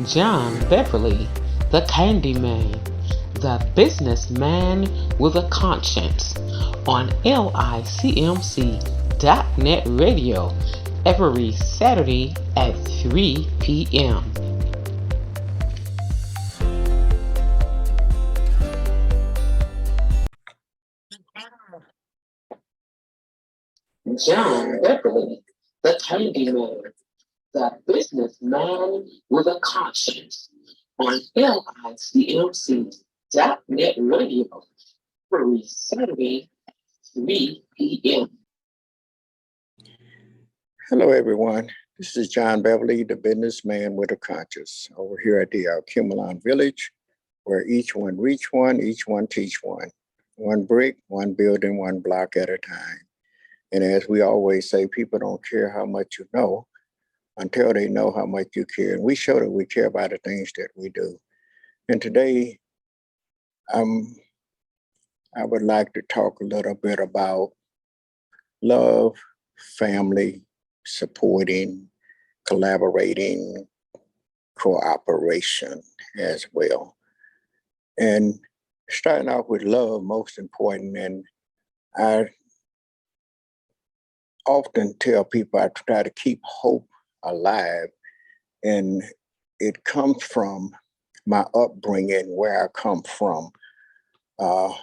John Beverly, the Candyman, the businessman with a conscience, on LICMC.net radio every Saturday at 3 p.m. John Beverly, the Candyman, the businessman with a conscience, on LICMC.net radio every Saturday at 3 p.m. Hello, everyone. This is John Beverly, the businessman with a conscience, over here at the Cumulon Village, where each one reach one, each one teach one. One brick, one building, one block at a time. And as we always say, people don't care how much you know until they know how much you care. And we show that we care about the things that we do. And today, um, I would like to talk a little bit about love, family, supporting, collaborating, cooperation as well. And starting off with love, most important. And I often tell people I try to keep hope alive. And it comes from my upbringing, where I come from, uh,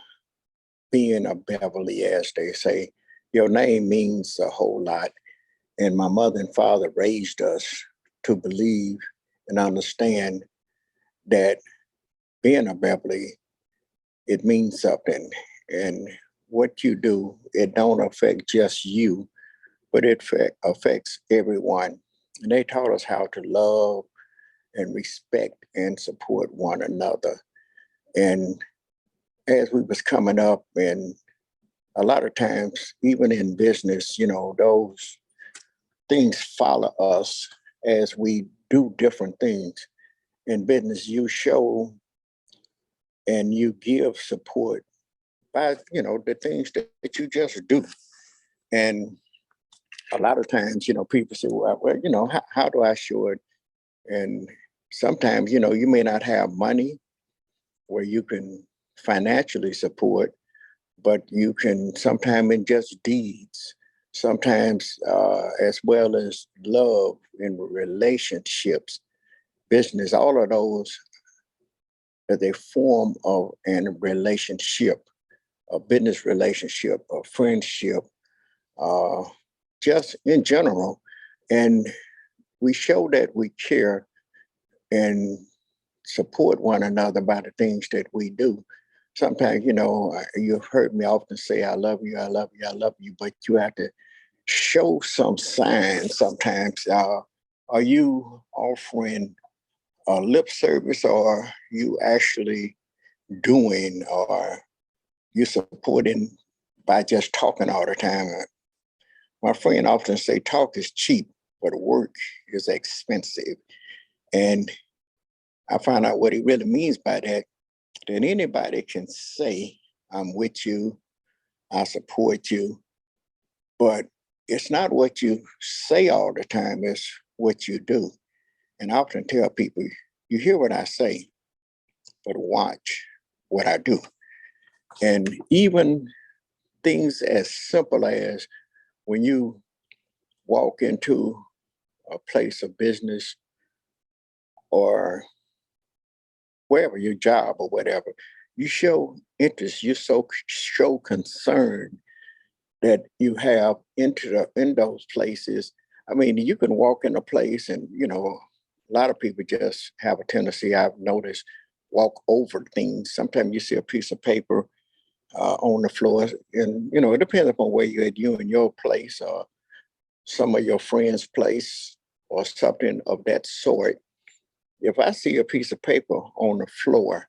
being a Beverly, as they say. Your name means a whole lot. And my mother and father raised us to believe and understand that being a Beverly, it means something. And what you do, it don't affect just you, but it affects everyone. And they taught us how to love and respect and support one another. And as we was coming up, and a lot of times, even in business, those things follow us as we do different things. In business, you show and you give support by, the things that you just do. And a lot of times, people say, well, how do I show it? And sometimes, you may not have money where you can financially support, but you can sometimes in just deeds, sometimes as well as love in relationships, business, all of those as a form of a relationship, a business relationship, a friendship, uh, just in general. And we show that we care and support one another by the things that we do. Sometimes, you've heard me often say, I love you, I love you, I love you, but you have to show some signs sometimes. Are you offering lip service, or you actually doing, or you supporting by just talking all the time? My friend often say talk is cheap, but work is expensive. And I found out what he really means by that, that anybody can say, I'm with you, I support you, but it's not what you say all the time, it's what you do. And I often tell people, you hear what I say, but watch what I do. And even things as simple as when you walk into a place of business or wherever, your job or whatever, you show interest, you show concern that you have in those places. I mean, you can walk in a place and, a lot of people just have a tendency, I've noticed, walk over things. Sometimes you see a piece of paper on the floor, and, it depends upon where you're at, you in your place or some of your friends' place or something of that sort. If I see a piece of paper on the floor,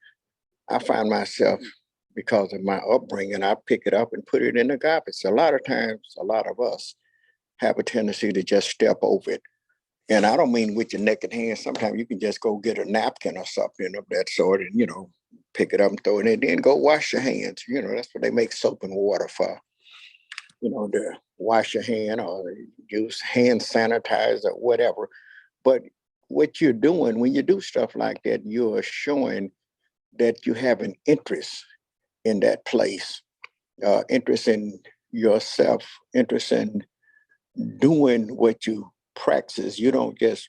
I find myself, because of my upbringing, I pick it up and put it in the garbage. A lot of times, a lot of us have a tendency to just step over it. And I don't mean with your naked hands. Sometimes you can just go get a napkin or something of that sort and, pick it up and throw it in, then go wash your hands. That's what they make soap and water for, to wash your hand or use hand sanitizer or whatever. But what you're doing when you do stuff like that, you're showing that you have an interest in that place, interest in yourself, interest in doing what you practice. You don't just,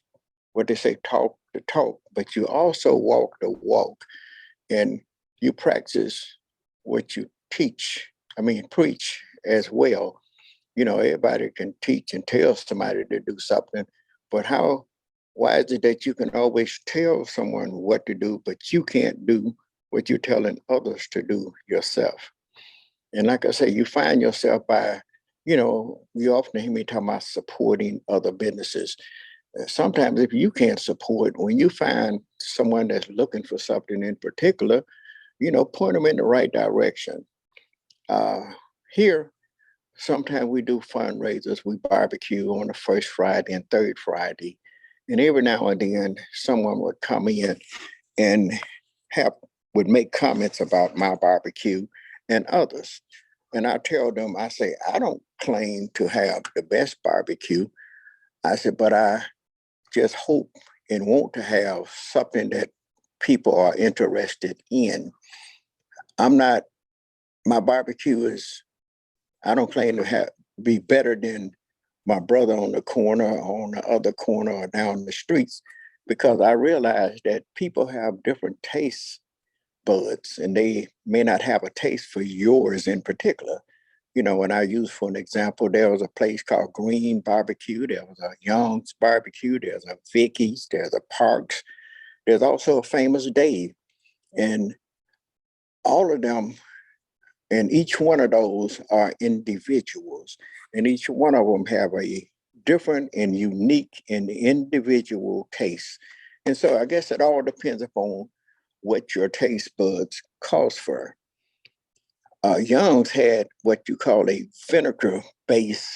what they say, talk the talk, but you also walk the walk, and you practice what you teach. I mean, preach as well. You know, everybody can teach and tell somebody to do something, but why is it that you can always tell someone what to do, but you can't do what you're telling others to do yourself? And like I say, you find yourself by, you often hear me talking about supporting other businesses. Sometimes if you can't support, when you find someone that's looking for something in particular, point them in the right direction. Uh, Here, sometimes we do fundraisers. We barbecue on the first Friday and third Friday. And every now and then, someone would come in and have would make comments about my barbecue and others. And I tell them, I say, I don't claim to have the best barbecue. I said, but I just hope and want to have something that people are interested in. I'm not, my barbecue is, I don't claim to be better than my brother on the corner, or on the other corner, or down the streets, because I realize that people have different tastes buds, and they may not have a taste for yours in particular. When I use for an example, there was a place called Green Barbecue, there was a Young's Barbecue, there's a Vicky's, there's a Parks, there's also a Famous Dave. And all of them, and each one of those are individuals, and each one of them have a different and unique and individual taste. And so I guess it all depends upon what your taste buds calls for. Young's had what you call a vinegar base,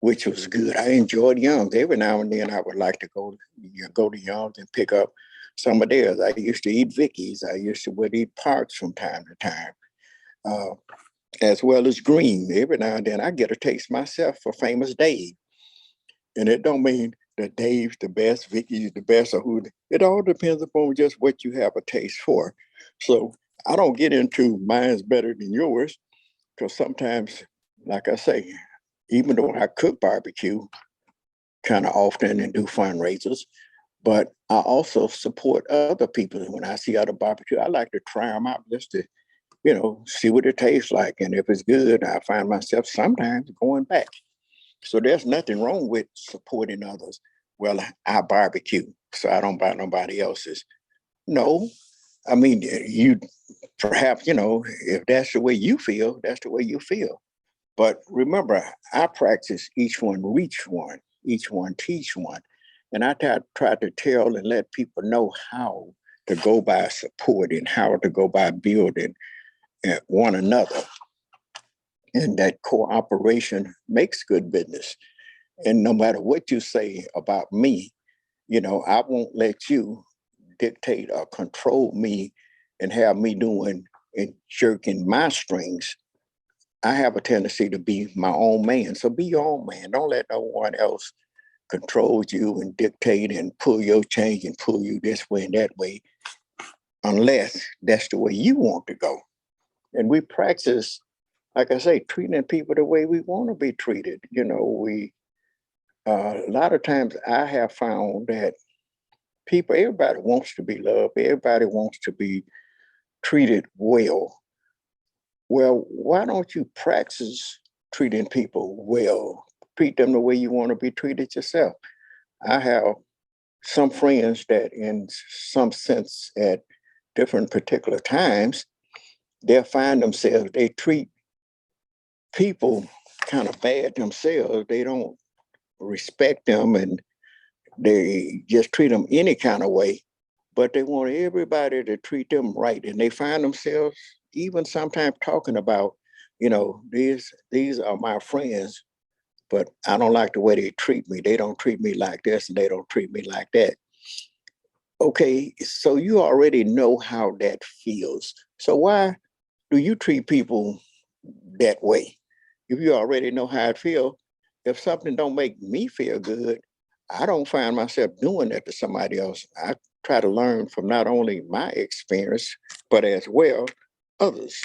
which was good. I enjoyed Young's. Every now and then I would like to go to Young's and pick up some of theirs. I used to eat Vicky's. I used to would eat Parks from time to time, uh, as well as Green. Every now and then I get a taste myself for Famous Dave. And it don't mean that Dave's the best, Vicky's the best, or who. It all depends upon just what you have a taste for. So I don't get into mine's better than yours, because sometimes, like I say, even though I cook barbecue kind of often and do fundraisers, but I also support other people. When I see other barbecue, I like to try them out just to, see what it tastes like. And if it's good, I find myself sometimes going back. So there's nothing wrong with supporting others. Well, I barbecue, so I don't buy nobody else's. No, I mean, you perhaps, if that's the way you feel, that's the way you feel. But remember, I practice each one, reach one, each one, teach one. And I try to tell and let people know how to go by supporting, how to go by building one another. And that cooperation makes good business. And no matter what you say about me, I won't let you dictate or control me and have me doing and jerking my strings. I have a tendency to be my own man. So be your own man. Don't let no one else control you and dictate and pull your change and pull you this way and that way, unless that's the way you want to go. And we practice, like I say, treating people the way we want to be treated. A lot of times I have found that everybody wants to be loved. Everybody wants to be treated well. Well, why don't you practice treating people well? Treat them the way you want to be treated yourself. I have some friends that, in some sense, at different particular times, they'll find themselves, they treat people kind of bad themselves. They don't respect them, and they just treat them any kind of way, but they want everybody to treat them right. And they find themselves even sometimes talking about, these are my friends, but I don't like the way they treat me. They don't treat me like this and they don't treat me like that. Okay, so you already know how that feels. So why do you treat people that way? If you already know how it feels, if something don't make me feel good, I don't find myself doing that to somebody else. I try to learn from not only my experience, but as well others.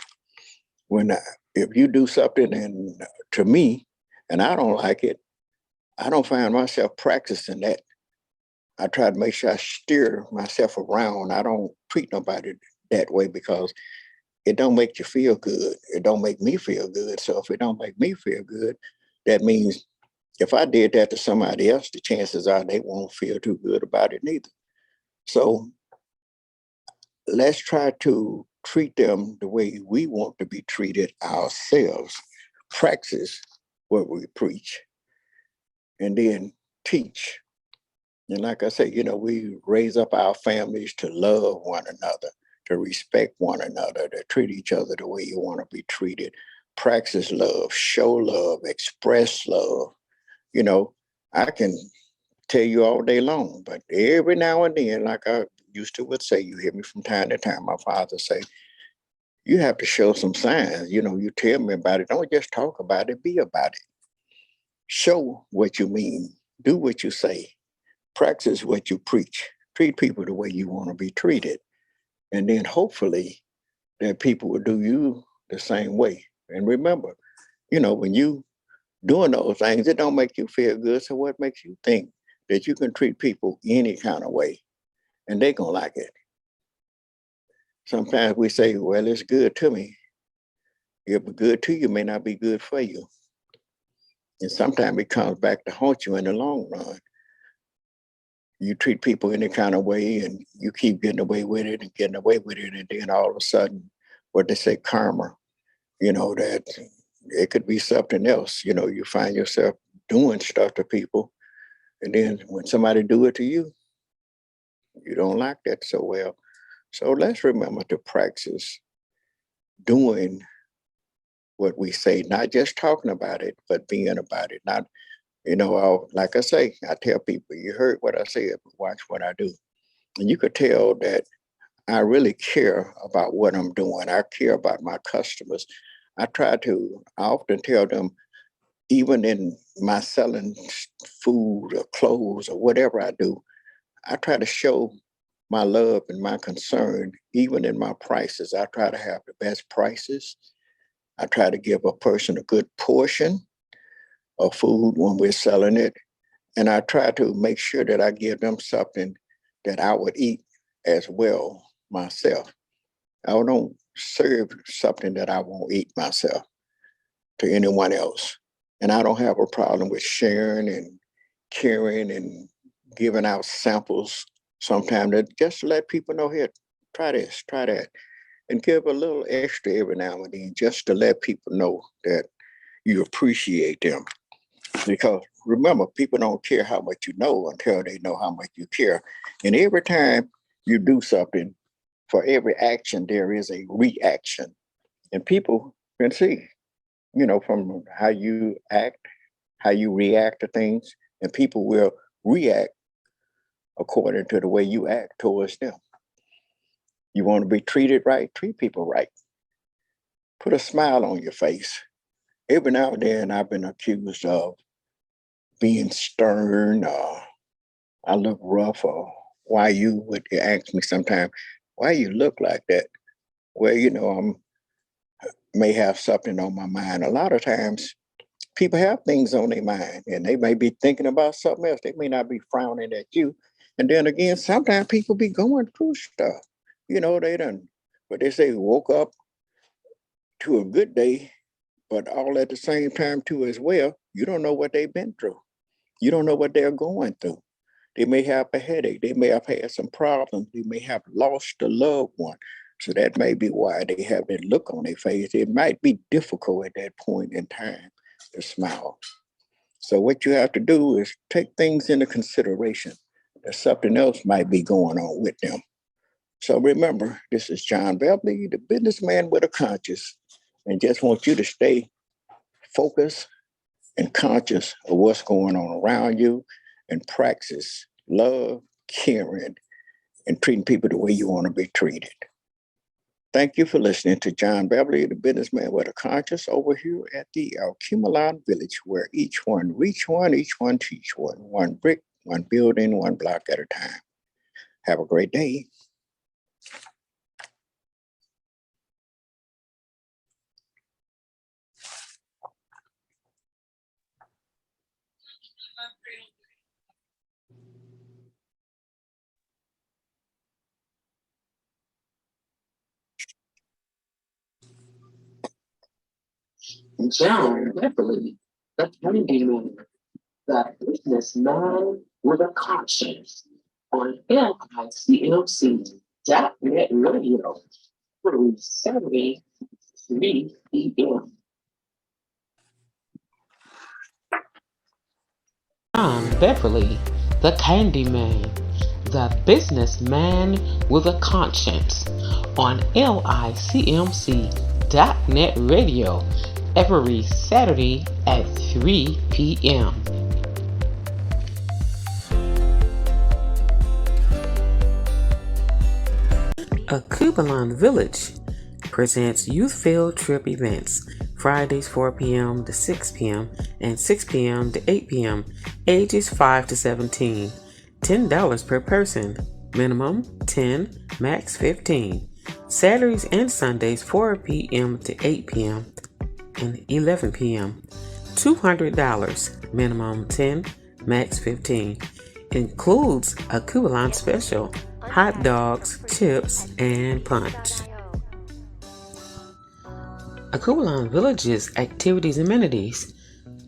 When if you do something and to me, and I don't like it, I don't find myself practicing that. I try to make sure I steer myself around. I don't treat nobody that way because it don't make you feel good. It don't make me feel good. So if it don't make me feel good, that means if I did that to somebody else, the chances are they won't feel too good about it neither. So let's try to treat them the way we want to be treated ourselves. Practice what we preach and then teach. And like I say, we raise up our families to love one another, to respect one another, to treat each other the way you want to be treated. Practice love, show love, express love. You know, I can tell you all day long, but every now and then, like I used to would say, you hear me from time to time, my father say, you have to show some signs. You tell me about it. Don't just talk about it, be about it. Show what you mean. Do what you say. Practice what you preach. Treat people the way you want to be treated. And then hopefully that people will do you the same way. And remember, when you doing those things, it don't make you feel good. So what makes you think that you can treat people any kind of way and they gonna like it? Sometimes we say, well, it's good to me. If it's good to you, may not be good for you. And sometimes it comes back to haunt you in the long run. You treat people any kind of way and you keep getting away with it and getting away with it. And then all of a sudden, what they say, karma, that it could be something else. You find yourself doing stuff to people. And then when somebody do it to you, you don't like that so well. So let's remember to practice doing what we say, not just talking about it, but being about it. Not, like I say, I tell people, you heard what I said, but watch what I do. And you could tell that I really care about what I'm doing. I care about my customers. I often tell them, even in my selling food or clothes or whatever I do, I try to show my love and my concern, even in my prices. I try to have the best prices. I try to give a person a good portion of food when we're selling it. And I try to make sure that I give them something that I would eat as well myself. I don't serve something that I won't eat myself to anyone else. And I don't have a problem with sharing and caring and giving out samples sometimes just to let people know, here, try this, try that, and give a little extra every now and then just to let people know that you appreciate them. Because remember, people don't care how much you know until they know how much you care. And every time you do something, for every action, there is a reaction. And people can see, from how you act, how you react to things, and people will react according to the way you act towards them. You want to be treated right, treat people right. Put a smile on your face. Every now and then, I've been accused of being stern, or I look rough, or why you would ask me sometimes, why you look like that? Well, I'm may have something on my mind. A lot of times people have things on their mind and they may be thinking about something else. They may not be frowning at you. And then again, sometimes people be going through stuff. They done, but they say woke up to a good day, but all at the same time too as well, you don't know what they've been through. You don't know what they're going through. They may have a headache. They may have had some problems. They may have lost a loved one. So that may be why they have that look on their face. It might be difficult at that point in time to smile. So what you have to do is take things into consideration that something else might be going on with them. So remember, this is John Beverly, the businessman with a conscience, and just want you to stay focused and conscious of what's going on around you and practice love, caring, and treating people the way you want to be treated. Thank you for listening to John Beverly, the businessman with a conscience, over here at the Alcumalon Village, where each one reach one, each one teach one, one brick, one building, one block at a time. Have a great day. John Beverly, the handyman, the businessman with a conscience on LICMC.net radio every Saturday, 3 p.m. John Beverly, the Candyman, the businessman with a conscience on LICMC.net radio every Saturday at 3 p.m. A Kubalon Village presents youth field trip events Fridays 4 p.m. to 6 p.m. and 6 p.m. to 8 p.m. ages 5 to 17. $10 per person. Minimum 10, max 15. Saturdays and Sundays 4 p.m. to 8 p.m. and 11 p.m. $200. Minimum 10, max 15. Includes a Kubalon special, hot dogs, chips, and punch. Akubalon Village's activities and amenities: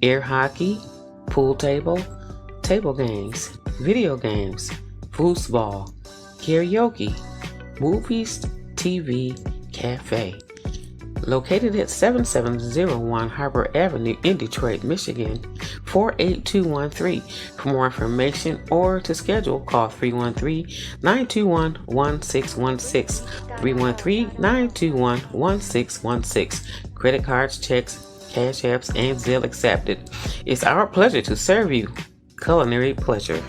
air hockey, pool table games, video games, foosball, karaoke, movies, TV, cafe. Located at 7701 Harbor Avenue in Detroit, Michigan, 48213. For more information or to schedule, call 313-921-1616, 313-921-1616. Credit cards, checks, cash apps, and Zelle accepted. It's our pleasure to serve you. Culinary pleasure.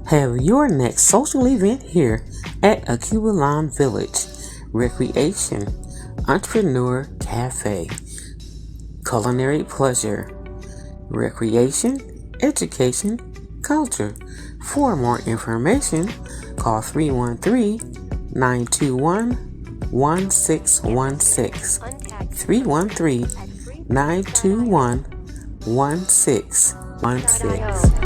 Have your next social event here at Akubalon Village. Recreation, Entrepreneur Cafe, Culinary Pleasure, Recreation, Education, Culture. For more information, call 313-921-1616, 313-921-1616.